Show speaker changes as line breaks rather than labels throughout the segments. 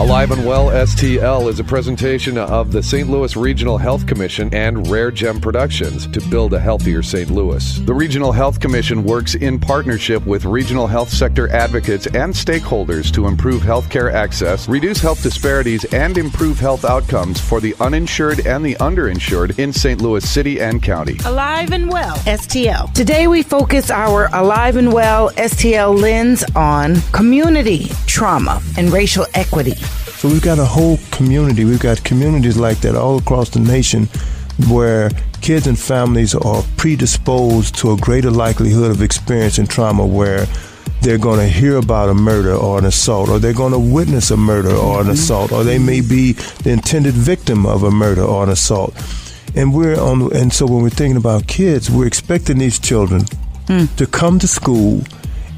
Alive and Well STL is a presentation of the St. Louis Regional Health Commission and Rare Gem Productions to build a healthier St. Louis. The Regional Health Commission works in partnership with regional health sector advocates and stakeholders to improve healthcare access, reduce health disparities, and improve health outcomes for the uninsured and the underinsured in St. Louis City and County.
Alive and Well STL. Today we focus our Alive and Well STL lens on community, trauma, and racial equity.
So we've got a whole community. We've got communities like that all across the nation where kids and families are predisposed to a greater likelihood of experiencing trauma, where they're going to hear about a murder or an assault, or they're going to witness a murder or an assault, or they may be the intended victim of a murder or an assault. And so when we're thinking about kids, we're expecting these children to come to school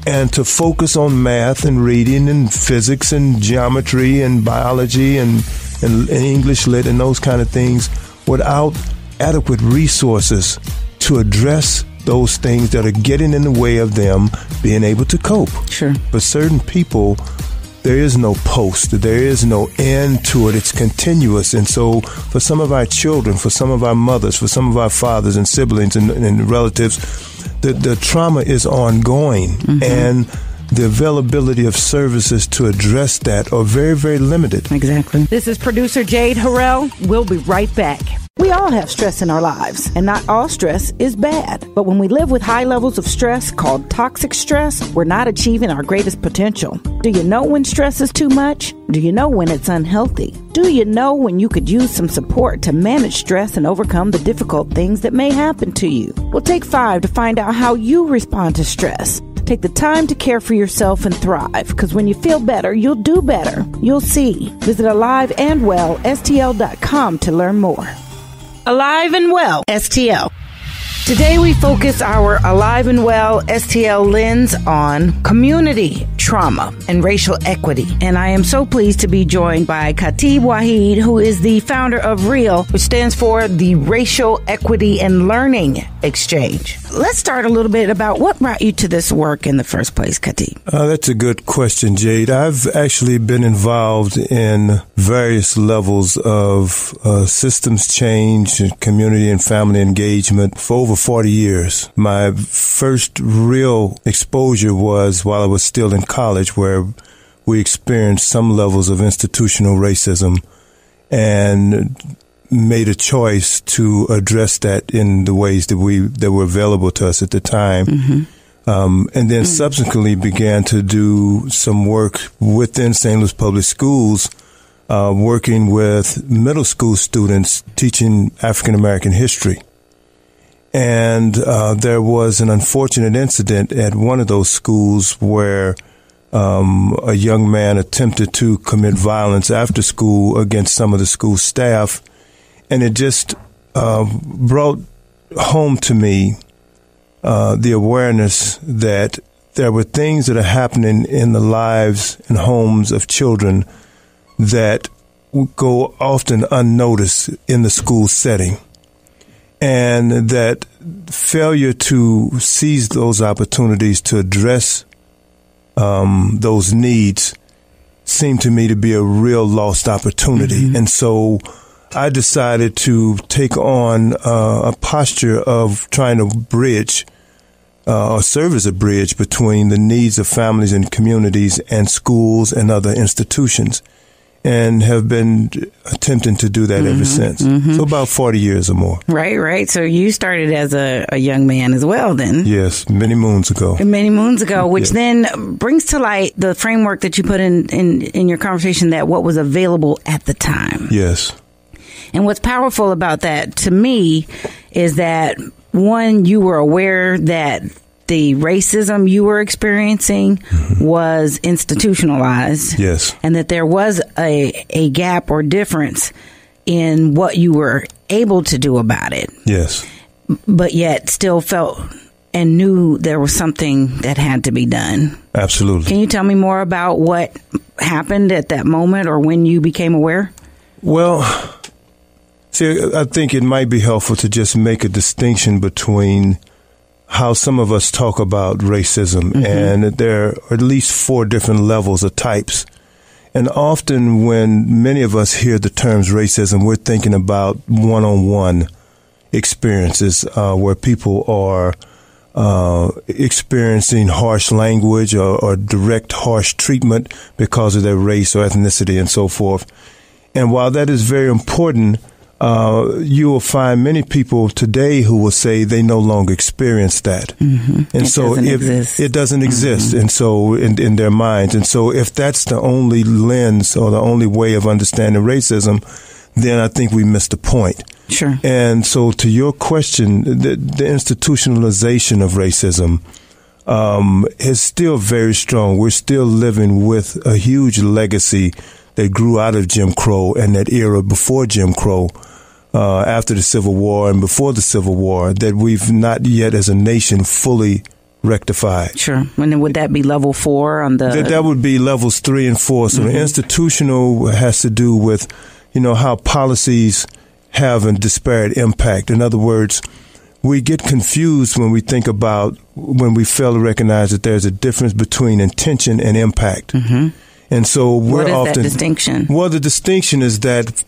and to focus on math and reading and physics and geometry and biology and English lit and those kind of things without adequate resources to address those things that are getting in the way of them being able to cope.
Sure.
For certain people, there is no post. There is no end to it. It's continuous. And so for some of our children, for some of our mothers, for some of our fathers and siblings and relatives, the trauma is ongoing, and the availability of services to address that are very, very limited.
Exactly. This is producer Jade Harrell. We'll be right back. We all have stress in our lives, and not all stress is bad. But when we live with high levels of stress called toxic stress, we're not achieving our greatest potential. Do you know when stress is too much? Do you know when it's unhealthy? Do you know when you could use some support to manage stress and overcome the difficult things that may happen to you? We'll take 5 to find out how you respond to stress. Take the time to care for yourself and thrive, because when you feel better, you'll do better. You'll see. Visit AliveandWellSTL.com to learn more. Alive and Well STL. Today we focus our Alive and Well STL lens on community, trauma, and racial equity. And I am so pleased to be joined by Khatib Waheed, who is the founder of REAL, which stands for the Racial Equity and Learning Exchange. Let's start a little bit about what brought you to this work in the first place, Khatib.
That's a good question, Jade. I've actually been involved in various levels of systems change, community and family engagement for over 40 years. My first real exposure was while I was still in college, where we experienced some levels of institutional racism and made a choice to address that in the ways that were available to us at the time. And then subsequently began to do some work within St. Louis Public Schools, working with middle school students teaching African American history. And there was an unfortunate incident at one of those schools where a young man attempted to commit violence after school against some of the school staff. And it just brought home to me the awareness that there were things that are happening in the lives and homes of children that go often unnoticed in the school setting. And that failure to seize those opportunities to address those needs seemed to me to be a real lost opportunity. And so I decided to take on a posture of trying to bridge or serve as a bridge between the needs of families and communities and schools and other institutions, and have been attempting to do that ever since. So about 40 years or more.
Right. So you started as a young man as well then.
Yes, many moons ago.
Which then brings to light the framework that you put in your conversation, that what was available at the time.
Yes.
And what's powerful about that to me is that, one, you were aware that the racism you were experiencing was institutionalized.
Yes.
And that there was a gap or difference in what you were able to do about it.
Yes.
But yet still felt and knew there was something that had to be done.
Absolutely.
Can you tell me more about what happened at that moment or when you became aware?
Well, see, I think it might be helpful to just make a distinction between how some of us talk about racism, and there are at least 4 different levels or types. And often when many of us hear the terms racism, we're thinking about one-on-one experiences where people are experiencing harsh language or direct harsh treatment because of their race or ethnicity and so forth. And while that is very important, you will find many people today who will say they no longer experience that. Mm-hmm. And so it doesn't exist. And so in their minds. And so if that's the only lens or the only way of understanding racism, then I think we missed the point.
Sure.
And so to your question, the institutionalization of racism is still very strong. We're still living with a huge legacy that grew out of Jim Crow and that era before Jim Crow, after the Civil War and before the Civil War, that we've not yet as a nation fully rectified.
Sure. And then would that be level 4 on the...
That would be levels 3 and 4. So the institutional has to do with, how policies have a disparate impact. In other words, we get confused when we we fail to recognize that there's a difference between intention and impact. Mm-hmm. And so
what is that distinction?
Well, the distinction is that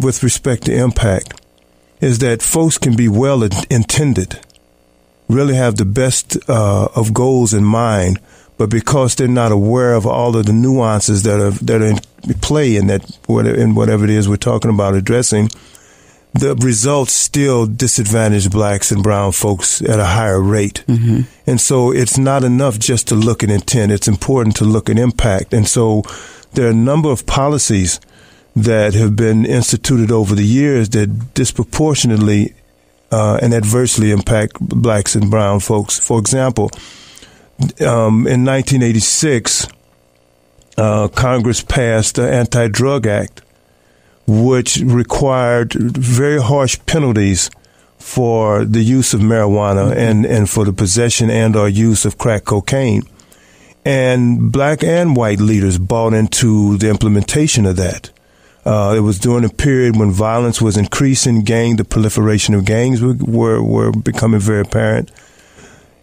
with respect to impact is that folks can be well intended, really have the best of goals in mind, but because they're not aware of all of the nuances that are in play in whatever it is we're talking about addressing, the results still disadvantage blacks and brown folks at a higher rate. Mm-hmm. And so it's not enough just to look at intent. It's important to look at impact. And so there are a number of policies that have been instituted over the years that disproportionately and adversely impact blacks and brown folks. For example, in 1986, Congress passed the Anti-Drug Act, which required very harsh penalties for the use of marijuana and for the possession and or use of crack cocaine. And black and white leaders bought into the implementation of that. It was during a period when violence was increasing, the proliferation of gangs were becoming very apparent.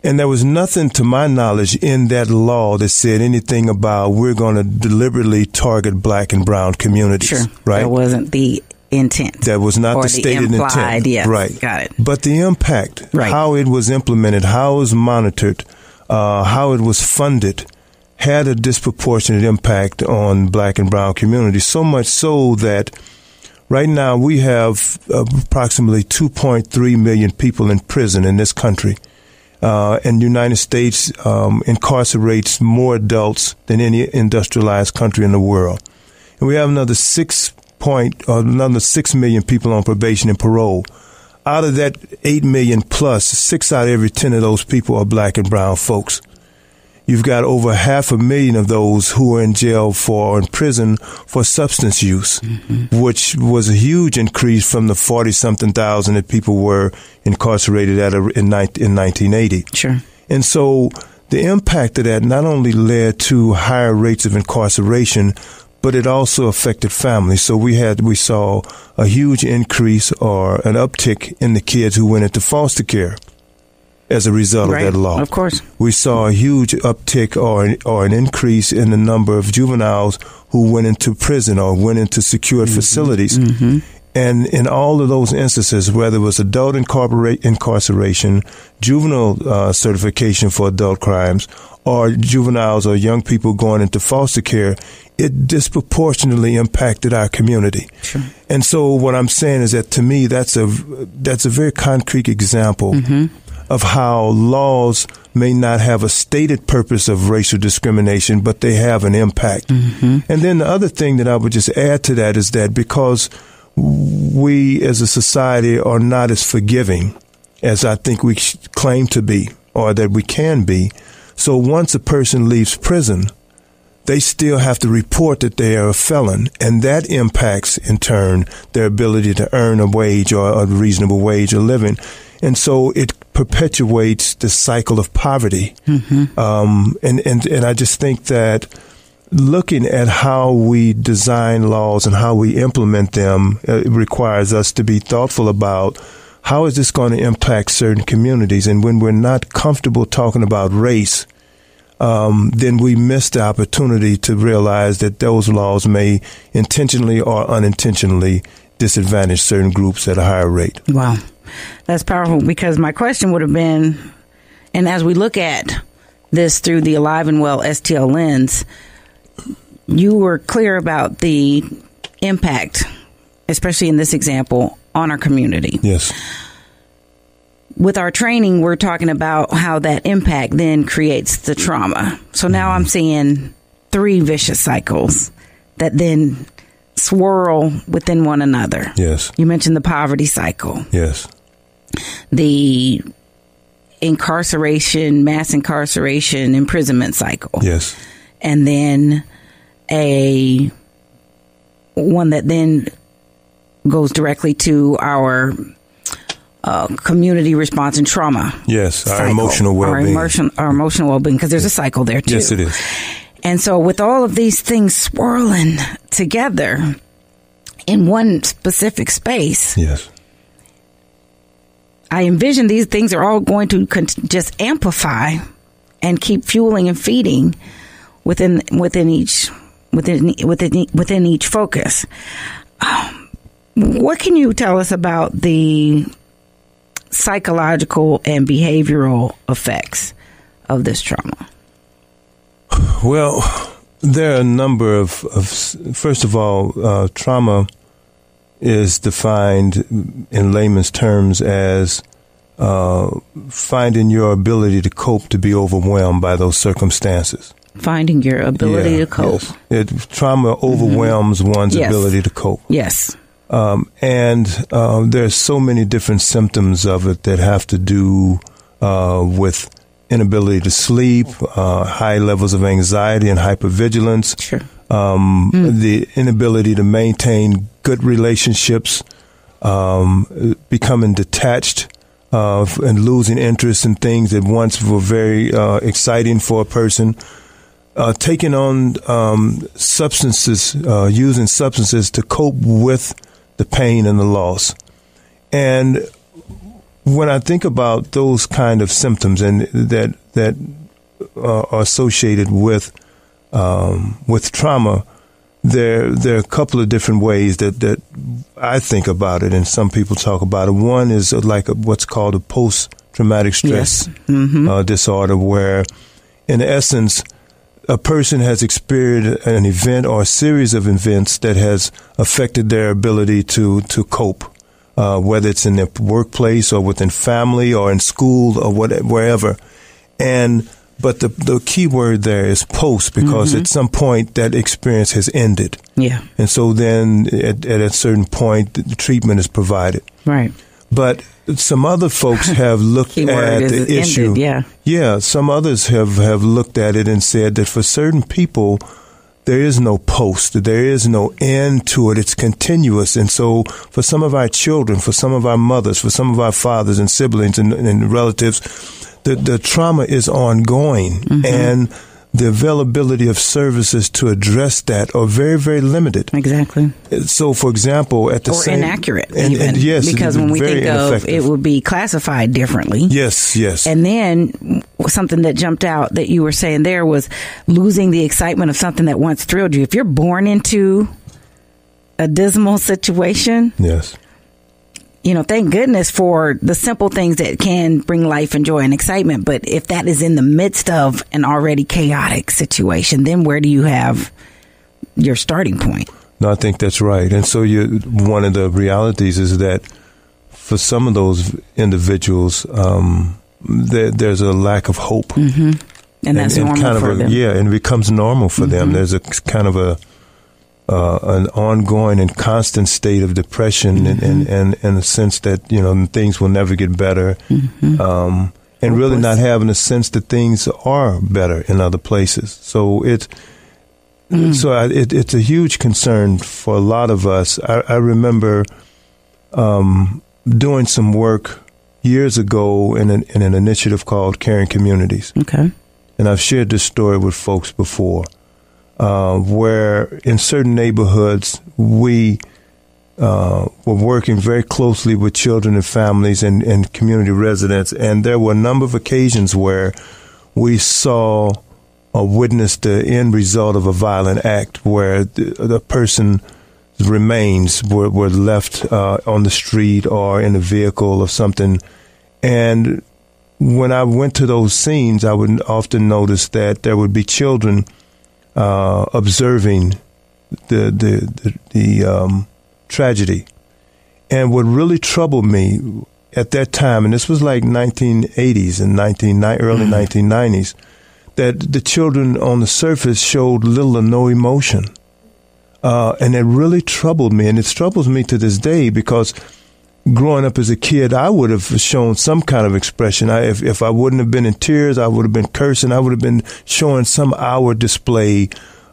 And there was nothing, to my knowledge, in that law that said anything about we're going to deliberately target black and brown communities.
Sure.
Right?
That wasn't the intent.
That was not the stated intent.
Yes.
Right.
Got it.
But the impact, how it was implemented, how it was monitored, how it was funded, had a disproportionate impact on black and brown communities, so much so that right now we have approximately 2.3 million people in prison in this country. And the United States incarcerates more adults than any industrialized country in the world. And we have another 6 million people on probation and parole. Out of that 8 million plus, 6 out of every 10 of those people are black and brown folks. You've got over 500,000 of those who are in jail or in prison for substance use, which was a huge increase from the 40-something thousand that people were incarcerated at in 1980. Sure. And so the impact of that not only led to higher rates of incarceration, but it also affected families. So we saw a huge increase or an uptick in the kids who went into foster care as a result of that law.
Of course.
We saw a huge uptick or an increase in the number of juveniles who went into prison or went into secured facilities. Mm-hmm. And in all of those instances, whether it was adult incarceration, juvenile certification for adult crimes, or juveniles or young people going into foster care, it disproportionately impacted our community. Sure. And so what I'm saying is that to me, that's a very concrete example of how laws may not have a stated purpose of racial discrimination, but they have an impact. Mm-hmm. And then the other thing that I would just add to that is that because we as a society are not as forgiving as I think we claim to be or that we can be, so once a person leaves prison, they still have to report that they are a felon, and that impacts, in turn, their ability to earn a wage or a reasonable wage of living. And so it perpetuates the cycle of poverty. Mm-hmm. And I just think that looking at how we design laws and how we implement them requires us to be thoughtful about how is this going to impact certain communities. And when we're not comfortable talking about race, then we miss the opportunity to realize that those laws may intentionally or unintentionally disadvantage certain groups at a higher rate.
Wow. That's powerful, because my question would have been, and as we look at this through the Alive and Well STL lens, you were clear about the impact, especially in this example, on our community.
Yes.
With our training, we're talking about how that impact then creates the trauma. So now I'm seeing 3 vicious cycles that then swirl within one another.
Yes.
You mentioned the poverty cycle.
Yes.
The incarceration, mass incarceration, imprisonment cycle.
Yes.
And then a one that then goes directly to our community response and trauma.
Yes, our
cycle,
emotional well-being.
Our emotional well-being, because there's a cycle there too.
Yes, it is.
And so with all of these things swirling together in one specific space,
yes,
I envision these things are all going to just amplify and keep fueling and feeding within each focus. What can you tell us about the psychological and behavioral effects of this trauma?
Well, there are a number of first of all, trauma is defined in layman's terms as finding your ability to cope to be overwhelmed by those circumstances.
Finding your ability to cope.
Yes. Trauma overwhelms one's ability to cope.
Yes.
And there's so many different symptoms of it that have to do with inability to sleep, high levels of anxiety and hypervigilance,
sure.
The inability to maintain good relationships, becoming detached, and losing interest in things that once were very exciting for a person, taking on substances, using substances to cope with the pain and the loss. And when I think about those kind of symptoms and that are associated with trauma, there are a couple of different ways that I think about it, and some people talk about it. One is like what's called a post-traumatic stress disorder, where, in essence, a person has experienced an event or a series of events that has affected their ability to cope, whether it's in their workplace or within family or in school or wherever. But the key word there is post, because at some point that experience has ended. Yeah. And so then at a certain point, the treatment is provided. Right. But some other folks have looked at the issue. Ended, yeah. Some others have looked at it and said that for certain people, there is no post. There is no end to it. It's continuous. And so for some of our children, for some of our mothers, for some of our fathers and siblings and relatives, the trauma is ongoing, and the availability of services to address that are very, very limited. Exactly. So, for example, at the same... Or inaccurate, even. Yes, because when we think of it would be classified differently. Yes, yes. And then something that jumped out that you were saying there was losing the excitement of something that once thrilled you. If you're born into a dismal situation... Yes. You know, thank goodness for the simple things that can bring life and joy and excitement. But if that is in the midst of an already chaotic situation, then where do you have your starting point? No, I think that's right. And so one of the realities is that for some of those individuals, there's a lack of hope. And that's normal for them. Yeah, and it becomes normal for them. There's a kind of an ongoing and constant state of depression and a sense that, things will never get better. And really not having a sense that things are better in other places. So it's a huge concern for a lot of us. I remember doing some work years ago in an initiative called Caring Communities. Okay. And I've shared this story with folks before. Where in certain neighborhoods we were working very closely with children and families and community residents, and there were a number of occasions where we saw witnessed the end result of a violent act where the person's remains were left on the street or in a vehicle or something. And when I went to those scenes, I would often notice that there would be children observing the tragedy. And what really troubled me at that time, and this was like 1980s and early 1990s, that the children on the surface showed little or no emotion. And it really troubled me, and it troubles me to this day, because growing up as a kid, I would have shown some kind of expression. If I wouldn't have been in tears, I would have been cursing. I would have been showing some outward display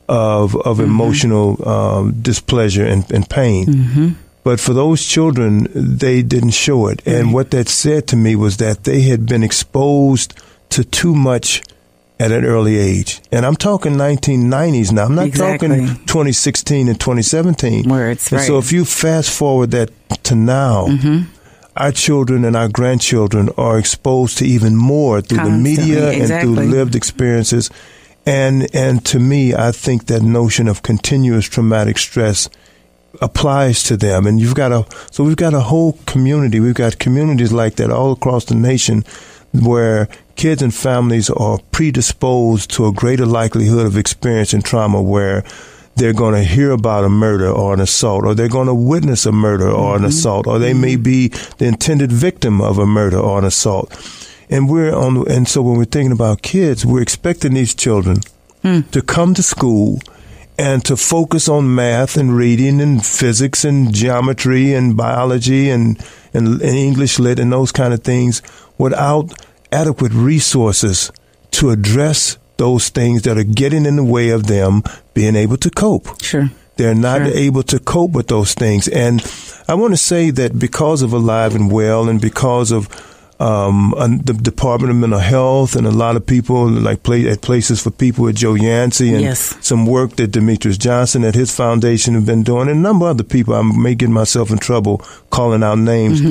of emotional displeasure and pain.
Mm-hmm.
But for those children, they didn't show it. And what that said to me was that they had been exposed to too much at an early age. And I'm talking 1990s now. I'm not talking 2016 and 2017.
Where it's right.
So if you fast forward that to now, our children and our grandchildren are exposed to even more through the media and through lived experiences. And to me, I think that notion of continuous traumatic stress applies to them. And we've got a whole community. We've got communities like that all across the nation where kids and families are predisposed to a greater likelihood of experiencing trauma, where they're going to hear about a murder or an assault, or they're going to witness a murder or an assault, or they may be the intended victim of a murder or an assault. And so when we're thinking about kids, we're expecting these children to come to school and to focus on math and reading and physics and geometry and biology and English lit and those kind of things without adequate resources to address those things that are getting in the way of them being able to cope.
Sure.
They're not able to cope with those things. And I want to say that because of Alive and Well and because of the Department of Mental Health and a lot of people like at Places for People with Joe Yancey and some work that Demetrius Johnson at his foundation have been doing, and a number of other people. I may get myself in trouble calling out names,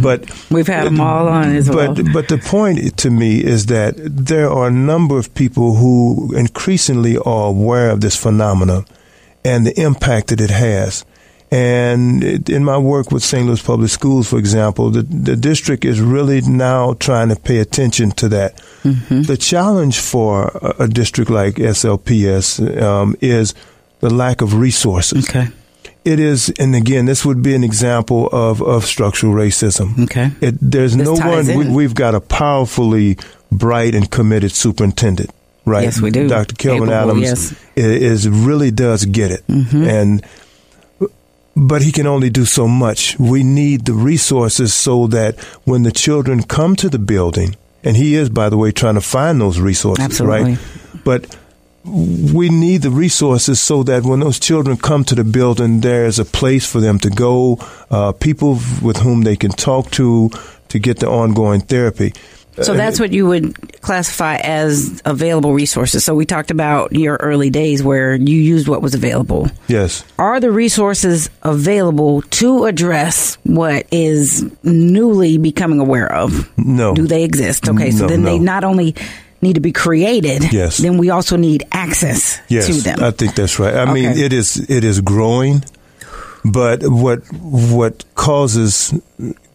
but
we've had them all on as well.
But the point to me is that there are a number of people who increasingly are aware of this phenomena and the impact that it has. And in my work with St. Louis Public Schools, for example, the district is really now trying to pay attention to that. The challenge for a district like SLPS is the lack of resources.
Okay.
It is, and again, this would be an example of structural racism. Okay. There's no one. We've got a powerfully bright and committed superintendent, right?
Yes, we do.
Dr. Kelvin Adams really does get it, but he can only do so much. We need the resources so that when the children come to the building, and he is, by the way, trying to find those resources, right? But we need the resources so that when those children come to the building, there's a place for them to go, people with whom they can talk to get the ongoing therapy.
So that's what you would classify as available resources. So we talked about your early days where you used what was available.
Yes.
Are the resources available to address what is newly becoming aware of?
No.
Do they exist? Okay, so then they not only need to be created, then we also need access to them.
I think that's right. I mean, it is growing, but what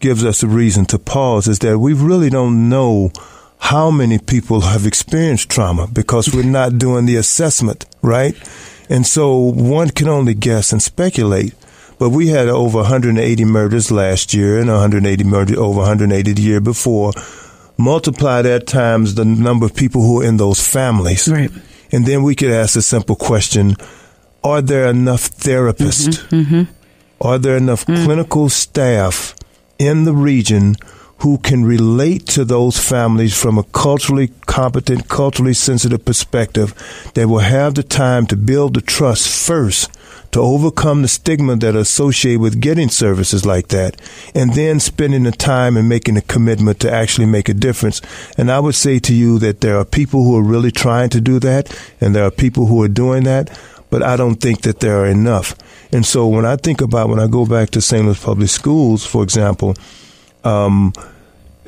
gives us a reason to pause is that we really don't know how many people have experienced trauma because we're not doing the assessment, right? And so one can only guess and speculate. But we had over 180 murders last year and over 180 the year before. Multiply that times the number of people who are in those families.
Right.
And then we could ask a simple question, are there enough therapists? Are there enough clinical staff in the region who can relate to those families from a culturally competent, culturally sensitive perspective that will have the time to build the trust first to overcome the stigma that are associated with getting services like that, and then spending the time and making a commitment to actually make a difference. And I would say to you that there are people who are really trying to do that, and there are people who are doing that, but I don't think that there are enough. And so when I go back to St. Louis Public Schools, for example,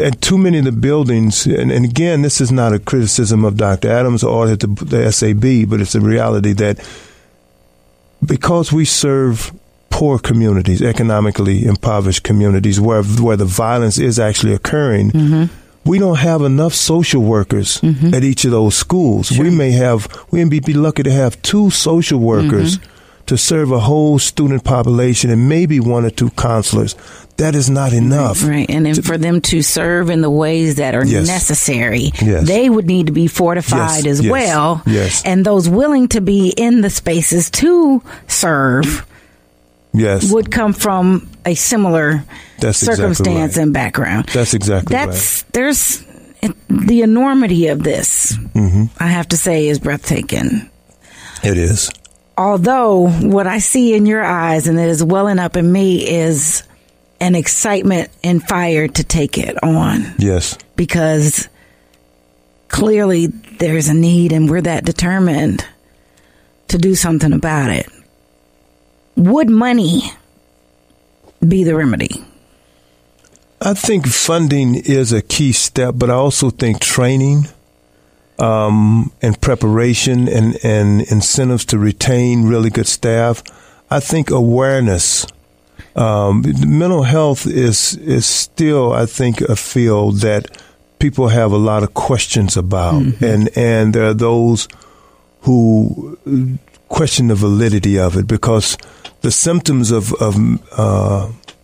at too many of the buildings, and again, this is not a criticism of Dr. Adams or the SAB, but it's a reality that because we serve poor communities, economically impoverished communities, where the violence is actually occurring, we don't have enough social workers at each of those schools. Sure. We may be lucky to have 2 social workers to serve a whole student population and maybe 1 or 2 counselors. That is not enough.
Right. And then for them to serve in the ways that are necessary, they would need to be fortified as well.
Yes.
And those willing to be in the spaces to serve would come from a similar circumstance and background.
That's exactly right.
There's the enormity of this, I have to say, is breathtaking.
It is.
Although what I see in your eyes and it is welling up in me is an excitement and fire to take it on.
Yes.
Because clearly there's a need and we're that determined to do something about it. Would money be the remedy?
I think funding is a key step, but I also think training and preparation and incentives to retain really good staff. I think awareness. Mental health is still, I think, a field that people have a lot of questions about, and there are those who question the validity of it because the symptoms of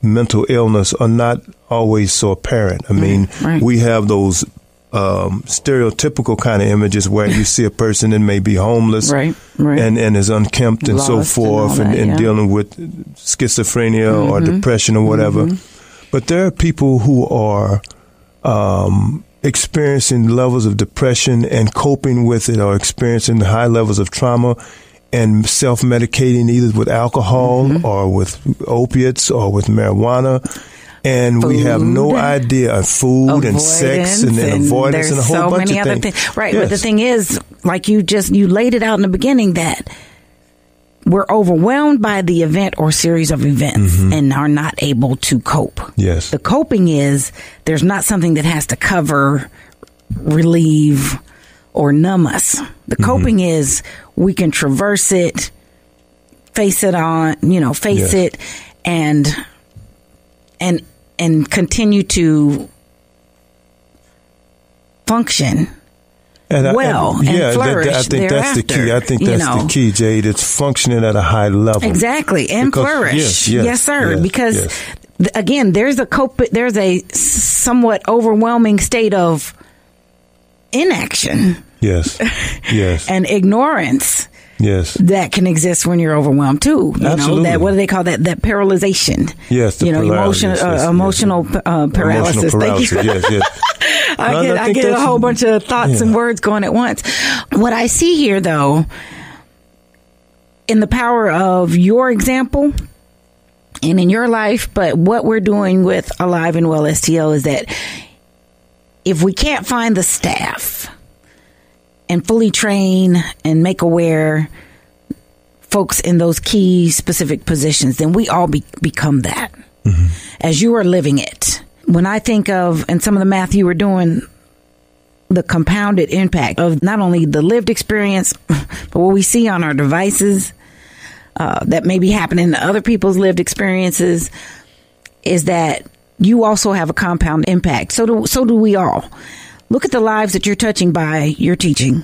mental illness are not always so apparent. I mean, we have those stereotypical kind of images where you see a person that may be homeless and is unkempt and so forth and dealing with schizophrenia or depression or whatever. But there are people who are experiencing levels of depression and coping with it or experiencing high levels of trauma and self-medicating either with alcohol or with opiates or with marijuana. And we have no idea of food and sex and avoidance and a whole bunch of things.
Right. Yes. But the thing is, like you laid it out in the beginning, that we're overwhelmed by the event or series of events and are not able to cope.
Yes.
The coping is there's not something that has to cover, relieve, or numb us. The coping is we can traverse it, face it and continue to function and flourish.
I think that's the key. I think that's the key, Jade. It's functioning at a high level.
Exactly. And flourish. Yes, sir.
Yes,
because again, there's a somewhat overwhelming state of inaction.
Yes. Yes.
And ignorance.
Yes.
That can exist when you're overwhelmed too. You
Absolutely.
know, what do they call that? That paralyzation.
Yes.
Emotional paralysis. Thank you.
Yes.
I get a whole bunch of thoughts and words going at once. What I see here, though, in the power of your example and in your life, but what we're doing with Alive and Well STL is that if we can't find the staff and fully train and make aware folks in those key specific positions, then we all become that as you are living it. When I think of, and some of the math you were doing, the compounded impact of not only the lived experience, but what we see on our devices that may be happening to other people's lived experiences, is that you also have a compound impact. So do we all. Look at the lives that you're touching by your teaching,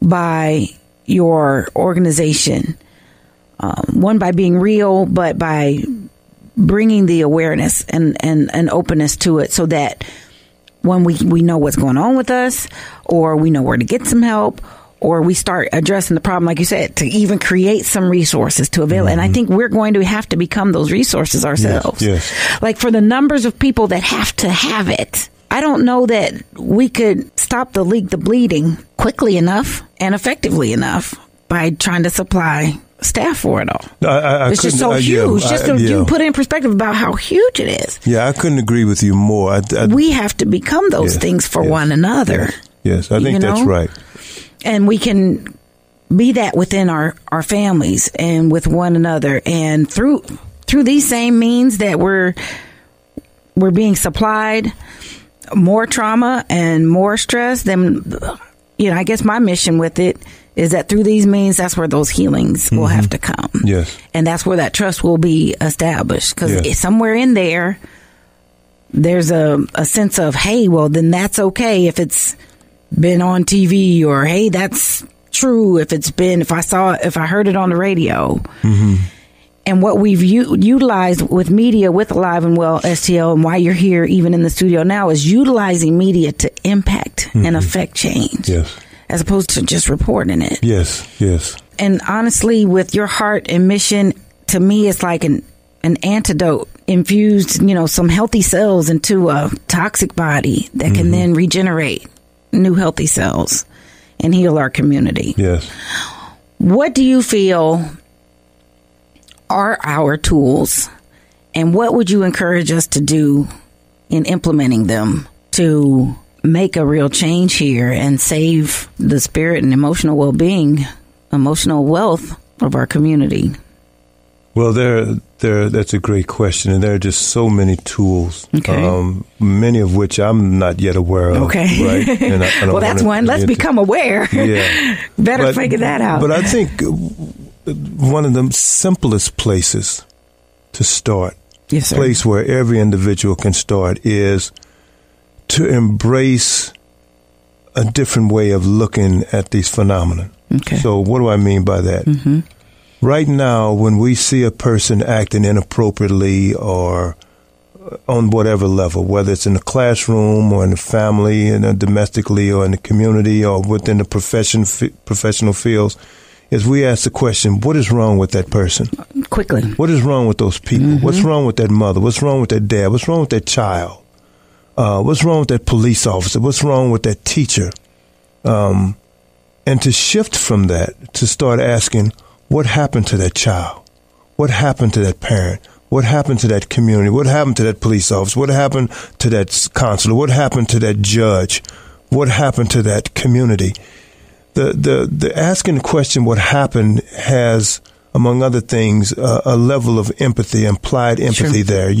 by your organization, one by being real, but by bringing the awareness and openness to it, so that when we know what's going on with us, or we know where to get some help, or we start addressing the problem, like you said, to even create some resources to avail. And I think we're going to have to become those resources ourselves.
Yes.
Like for the numbers of people that have to have it, I don't know that we could stop the leak, the bleeding quickly enough and effectively enough by trying to supply staff for it all. It's just so huge. You put it in perspective about how huge it is.
Yeah, I couldn't agree with you more.
We have to become those things for one another.
Yes, I think that's right.
And we can be that within our families and with one another, and through these same means that we're being supplied. more trauma and more stress, then, I guess my mission with it is that through these means, that's where those healings will have to come.
Yes.
And that's where that trust will be established. Because somewhere in there's a sense of, hey, well, then that's okay if it's been on TV, or, hey, that's true if I heard it on the radio. Mm-hmm. And what we've utilized with media, with Alive and Well STL, and why you're here even in the studio now, is utilizing media to impact and affect change.
Yes. As
opposed to just reporting it.
Yes.
And honestly, with your heart and mission, to me, it's like an antidote infused, some healthy cells into a toxic body that can then regenerate new healthy cells and heal our community.
Yes.
What do you feel are our tools, and what would you encourage us to do in implementing them to make a real change here and save the spirit and emotional well-being, emotional wealth of our community?
Well, that's a great question, and there are just so many tools, many of which I'm not yet aware of.
Okay.
Right? And I don't
that's one. Let's become aware.
Yeah.
Better figure that out.
But I think one of the simplest places to start,
yes, sir,
place where every individual can start, is to embrace a different way of looking at these phenomena.
Okay.
So what do I mean by that? Mm-hmm. Right now, when we see a person acting inappropriately or on whatever level, whether it's in the classroom or in the family, domestically or in the community or within the professional fields, is we ask the question, what is wrong with that person?
Quickly.
What is wrong with those people? Mm-hmm. What's wrong with that mother? What's wrong with that dad? What's wrong with that child? What's wrong with that police officer? What's wrong with that teacher? And to shift from that, to start asking, what happened to that child? What happened to that parent? What happened to that community? What happened to that police officer? What happened to that counselor? What happened to that judge? What happened to that community? The asking the question, what happened, has, among other things, a level of empathy, implied empathy. Sure. There.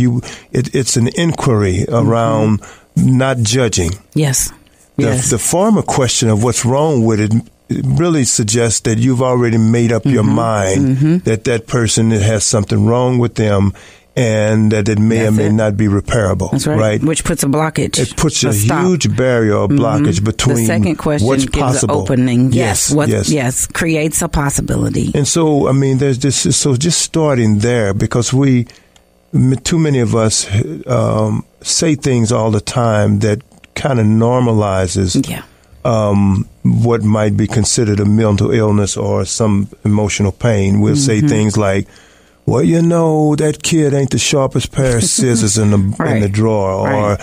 It's an inquiry around not judging.
Yes.
The former question of what's wrong with it really suggests that you've already made up your mind that person has something wrong with them, and that it may or may not be repairable.
That's right. Which puts a blockage.
It puts a huge barrier or blockage between
the second question
what's
gives
possible.
An opening.
Yes.
Yes. Creates a possibility.
And so, I mean, there's this. So just starting there, because too many of us say things all the time that kind of normalizes what might be considered a mental illness or some emotional pain. We'll say things like, well, that kid ain't the sharpest pair of scissors in the drawer, or,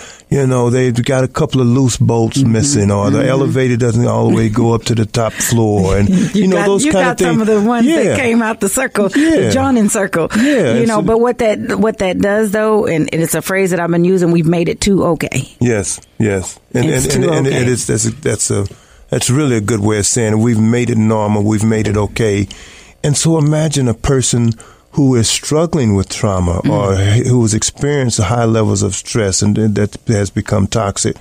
they've got a couple of loose bolts missing, or the elevator doesn't all the way go up to the top floor. And, those kind of things. You got some of the ones that came out the circle, the Johnin circle. Yeah. But what that does, though, and it's a phrase that I've been using, we've made it too okay. Yes. And it is, that's really a good way of saying it. We've made it normal. We've made it okay. And so imagine a person who is struggling with trauma or who has experienced high levels of stress and that has become toxic,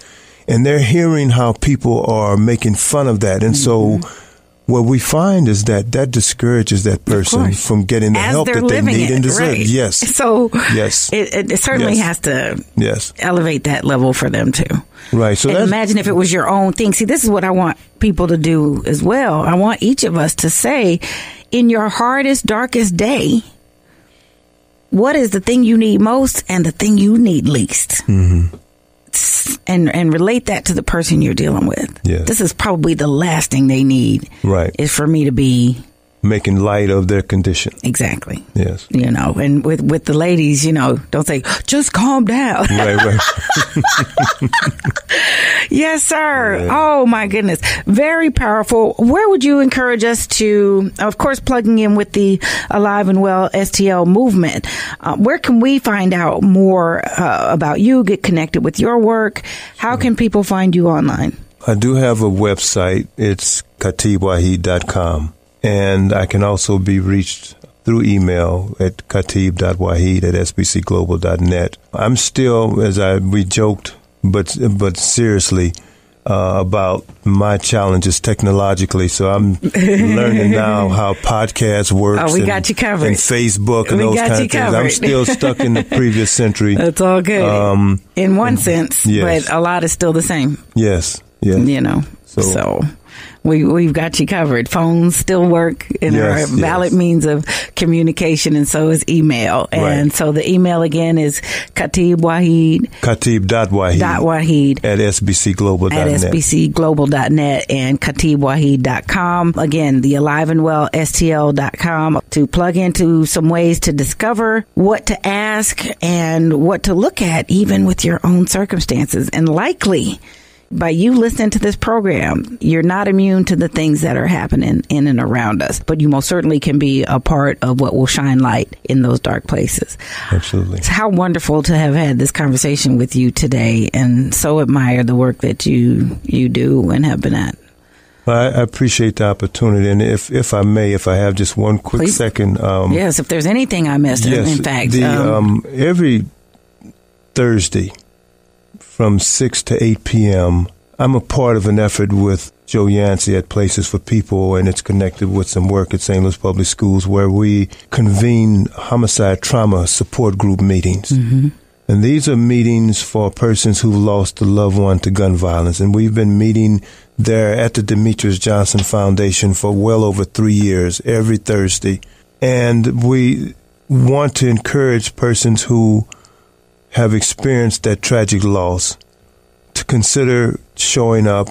and they're hearing how people are making fun of that. And so what we find is that discourages that person from getting the help that they need and deserve.
Right.
Yes.
So it certainly has to elevate that level for them too.
Right. So
imagine if it was your own thing. See, this is what I want people to do as well. I want each of us to say, in your hardest, darkest day, what is the thing you need most and the thing you need least? Mm-hmm. And relate that to the person you're dealing with.
Yes.
This is probably the last thing they need.
Right.
Is for me to be
making light of their condition.
Exactly.
Yes.
And with the ladies, don't say, just calm down.
Right.
Yes, sir.
Yeah.
Oh, my goodness. Very powerful. Where would you encourage us to, of course, plugging in with the Alive and Well STL movement, where can we find out more about you, get connected with your work? How can people find you online?
I do have a website. It's katibwahid.com. And I can also be reached through email at katib.wahid@sbcglobal.net. I'm still, we joked but seriously, about my challenges technologically. So I'm learning now how podcast works.
Oh, we got you covered.
And Facebook and those kind of things.
Covered.
I'm still stuck in the previous century.
That's all good. In one sense,
yes.
but a lot is still the same.
Yes.
You know, so we've got you covered. Phones still work and are a valid means of communication, and so is email. And so the email again is Khatib.Waheed
at sbcglobal.net
and KhatibWaheed.com. Again, the aliveandwellstl.com to plug into some ways to discover what to ask and what to look at, even with your own circumstances. And likely, by you listening to this program, you're not immune to the things that are happening in and around us, but you most certainly can be a part of what will shine light in those dark places.
Absolutely.
It's how wonderful to have had this conversation with you today, and so admire the work that you do and have been at.
Well, I appreciate the opportunity, and if I may, if I have just one quick second.
Yes, if there's anything I missed, in fact.
Every Thursday, from 6 to 8 p.m., I'm a part of an effort with Joe Yancey at Places for People, and it's connected with some work at St. Louis Public Schools, where we convene homicide trauma support group meetings. Mm-hmm. And these are meetings for persons who've lost a loved one to gun violence. And we've been meeting there at the Demetrius Johnson Foundation for well over 3 years, every Thursday. And we want to encourage persons who have experienced that tragic loss to consider showing up.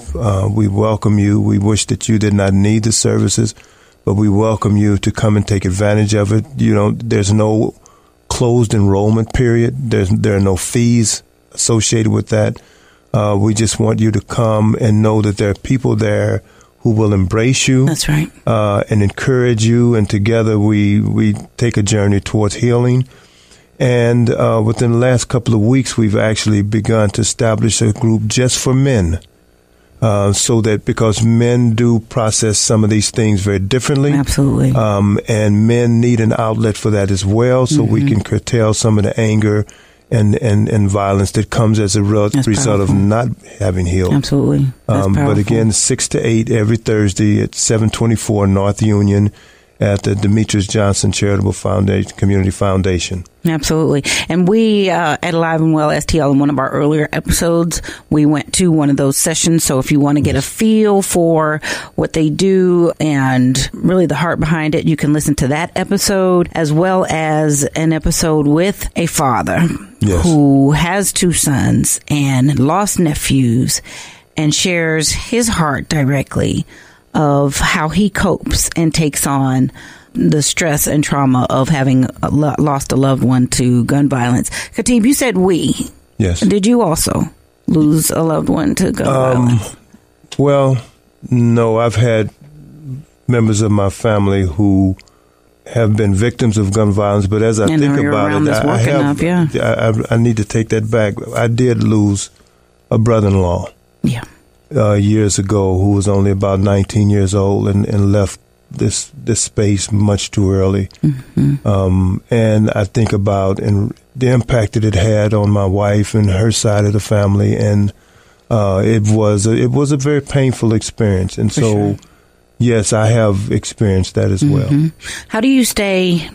We welcome you. We wish that you did not need the services, but we welcome you to come and take advantage of it. You know, there's no closed enrollment period. There are no fees associated with that. We just want you to come and know that there are people there who will embrace you.
That's right.
And encourage you. And together we take a journey towards healing. And within the last couple of weeks, we've actually begun to establish a group just for men, so that because men do process some of these things very differently.
Absolutely.
And men need an outlet for that as well, so we can curtail some of the anger and violence that comes as a result of not having healed.
Absolutely.
But again, 6 to 8 every Thursday at 724 North Union at the Demetrius Johnson Charitable Foundation, Community Foundation.
Absolutely. And we, at Alive and Well STL, in one of our earlier episodes, we went to one of those sessions. So if you want to get a feel for what they do and really the heart behind it, you can listen to that episode, as well as an episode with a father who has 2 sons and lost nephews, and shares his heart directly of how he copes and takes on the stress and trauma of having lost a loved one to gun violence. Khatib, you said we.
Yes.
Did you also lose a loved one to gun violence?
Well, no. I've had members of my family who have been victims of gun violence, but as I think about it, I need to take that back. I did lose a brother-in-law. Yeah. Years ago, who was only about 19 years old and left this space much too early. Mm-hmm. And I think about the impact that it had on my wife and her side of the family, and it was a very painful experience. And so, yes, I have experienced that as well.
How do you stay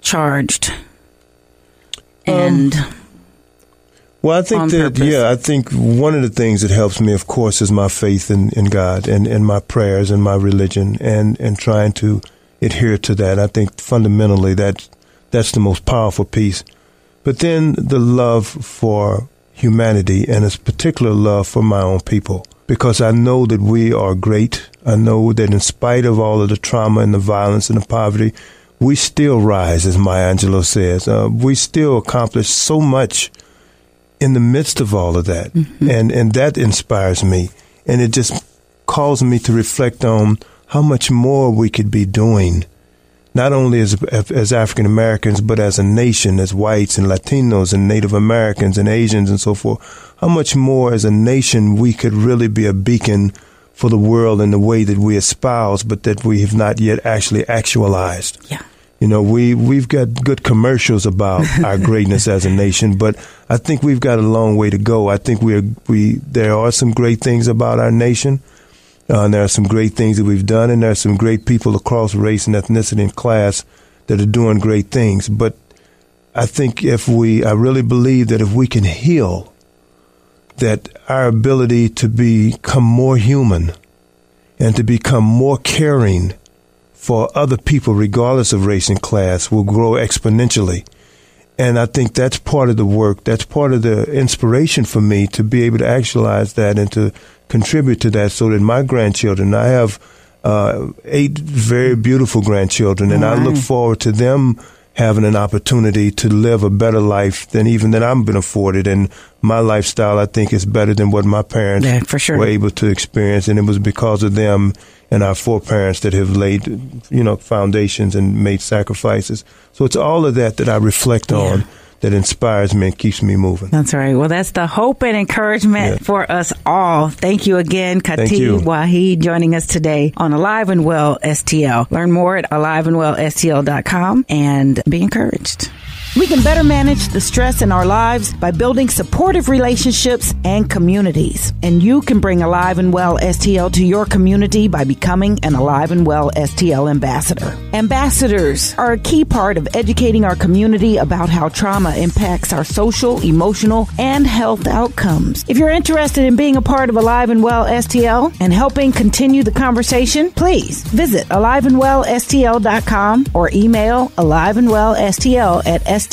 charged and
well, I think I think one of the things that helps me, of course, is my faith in God and my prayers and my religion and trying to adhere to that. I think fundamentally that's the most powerful piece. But then the love for humanity, and a particular love for my own people, because I know that we are great. I know that in spite of all of the trauma and the violence and the poverty, we still rise, as Maya Angelou says. We still accomplish so much in the midst of all of that. And that inspires me. And it just calls me to reflect on how much more we could be doing, not only as African Americans, but as a nation, as whites and Latinos and Native Americans and Asians and so forth. How much more as a nation we could really be a beacon for the world in the way that we espouse, but that we have not yet actually actualized.
Yeah.
You know, we've got good commercials about our greatness as a nation, but I think we've got a long way to go. I think there are some great things about our nation. There are some great things that we've done, and there are some great people across race and ethnicity and class that are doing great things. But I think I really believe that if we can heal, that our ability to become more human and to become more caring for other people, regardless of race and class, will grow exponentially. And I think that's part of the work. That's part of the inspiration for me to be able to actualize that and to contribute to that so that my grandchildren, I have 8 very beautiful grandchildren, and I look forward to them having an opportunity to live a better life than I've been afforded. And my lifestyle, I think, is better than what my parents were able to experience. And it was because of them and our foreparents that have laid, foundations and made sacrifices. So it's all of that I reflect on that inspires me and keeps me moving.
That's right. Well, that's the hope and encouragement for us all. Thank you again, Khatib Waheed, joining us today on Alive and Well STL. Learn more at aliveandwellstl.com and be encouraged. We can better manage the stress in our lives by building supportive relationships and communities. And you can bring Alive and Well STL to your community by becoming an Alive and Well STL ambassador. Ambassadors are a key part of educating our community about how trauma impacts our social, emotional, and health outcomes. If you're interested in being a part of Alive and Well STL and helping continue the conversation, please visit aliveandwellstl.com or email aliveandwellstl@stlrhc.org.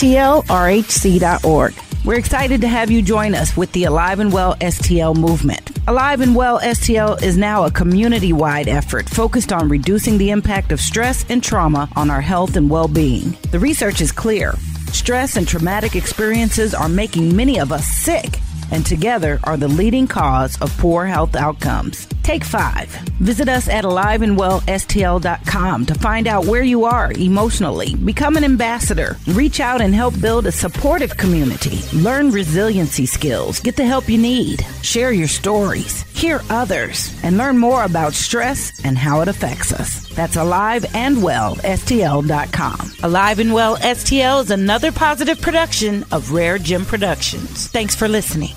We're excited to have you join us with the Alive and Well STL movement. Alive and Well STL is now a community-wide effort focused on reducing the impact of stress and trauma on our health and well-being. The research is clear. Stress and traumatic experiences are making many of us sick, and together are the leading cause of poor health outcomes. Take 5. Visit us at aliveandwellstl.com to find out where you are emotionally. Become an ambassador. Reach out and help build a supportive community. Learn resiliency skills. Get the help you need. Share your stories. Hear others. And learn more about stress and how it affects us. That's aliveandwellstl.com. Alive and Well STL is another positive production of Rare Gem Productions. Thanks for listening.